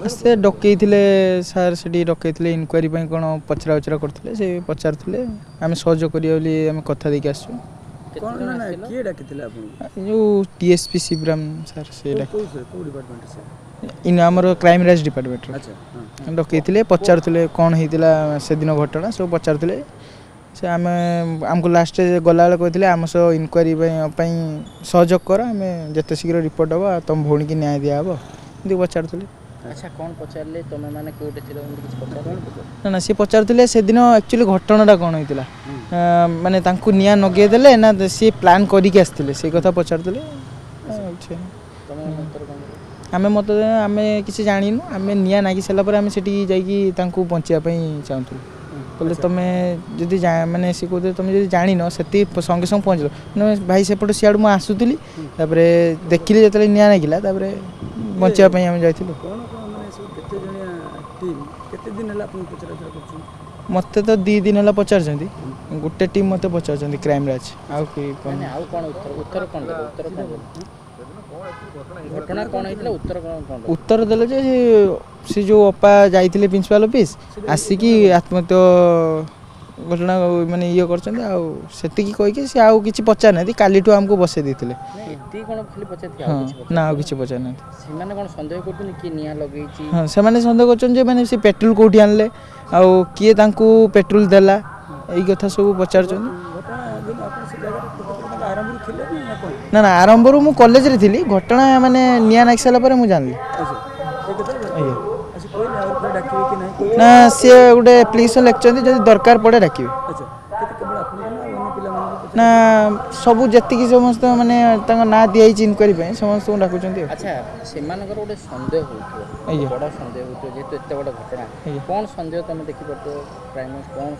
से डकई सार से डकई इनक्वारी कौन पचरा उचरा करते से पचारे आम सहयोग करें कथा देकी आसु जो टीएसपी शिवराम सार से आमर क्राइम ब्रांच डिपार्टमेंट डकई पचारे कौन होता से दिन घटना सब पचारे से आम आमको लास्ट गला कहते आम सह इनक्वारी सहयोग कर आम जिते शीघ्र रिपोर्ट हम तुम भौणी की न्याय दिहब ये पचारे। अच्छा कौन पचारे तुम मैंने कोटे ना ना सी पचारे से दिन एक्चुअली घटनाटा कौन होता माने तांकु निया नगेदेले ना सी प्लान करिक आसते से कथा पचारे आम मत आम किसी जानु आम निया नागी सारापर आम से जाकि बचापी चाहूँ बोले तुम्हें जदि माने सी कहते तुम जब जान से संगे संगे पहुँचल भाई सेपट सियाड़ मुझे आसूली देखिली जो निया नागिला बचापी आम जाइलु मत तो 2 दिन है पचार गोटे टीम मत पचार क्राइम ब्रांच उत्तर देले जे से जो अपा जाइए प्रिंसिपल ऑफिस आसिकी आत्महत्या घटना माने ये करती कहीकि सी आउ कि पचार ना काली आमको बसई देते ना कि पचार ना हाँ से सन्देह कर सी पेट्रोल कौटी आनले आउ किए पेट्रोल देला यही कथा सब पचार ना ना आरंभ मु कॉलेज रे थी घटना माने निया नाग सारा मुझे जानली ना सी गोटे एप्लिकेशन लिखते जब दरकार पड़े डाके ना सबू जी समस्त माने ना दिखाई इनक्वारी समस्त डाकुं। अच्छा से गोटे सन्देह बड़ सन्देह जेहेतु एत बड़ घटना कौन सन्देह तुम देखी पार्थ कौन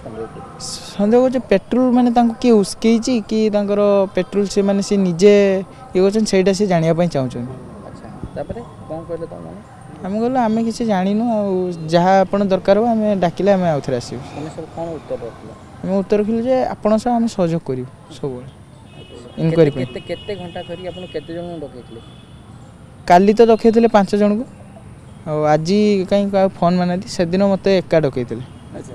सन्देह कर पेट्रोल माने किए उस्कई कि पेट्रोल से माने सी निजे ये कर से जानापी चाहते। अच्छा कौन कहले तुम आम कहलु आम किसी जानू जहाँ आप दरकार हो आम डाकिले आम आउ थे आसो कौन उत्तर रखिला आम उत्तर रखिलु जे आपण सह आम सहयोग करूँ सब इनक्वारी केते घंटा धरी आपन केते जन डकैथिले काली तो डकैथिले 5 जन को आज कहीं फोन माना से दिन मत एका डकैथिले। अच्छा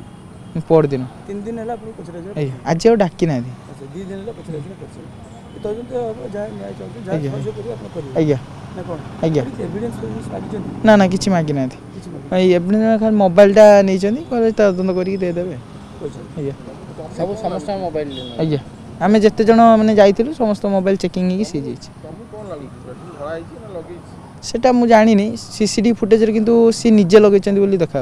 पर दिन 3 दिन है पचरा आज आ डाकी ना 2 दिन आज्ञा आज्ञा ना ना कि मागी ना एविडेंस खाली मोबाइलटा नहीं तदंत करदेवे सब समस्त मोबाइल आज्ञा आम जिते जन मैंने जाइलु समस्त मोबाइल चेकिंग होगी सी सेटा मुझे जानी सीसीटीवी फुटेज किंतु सी निजे लगे देखा।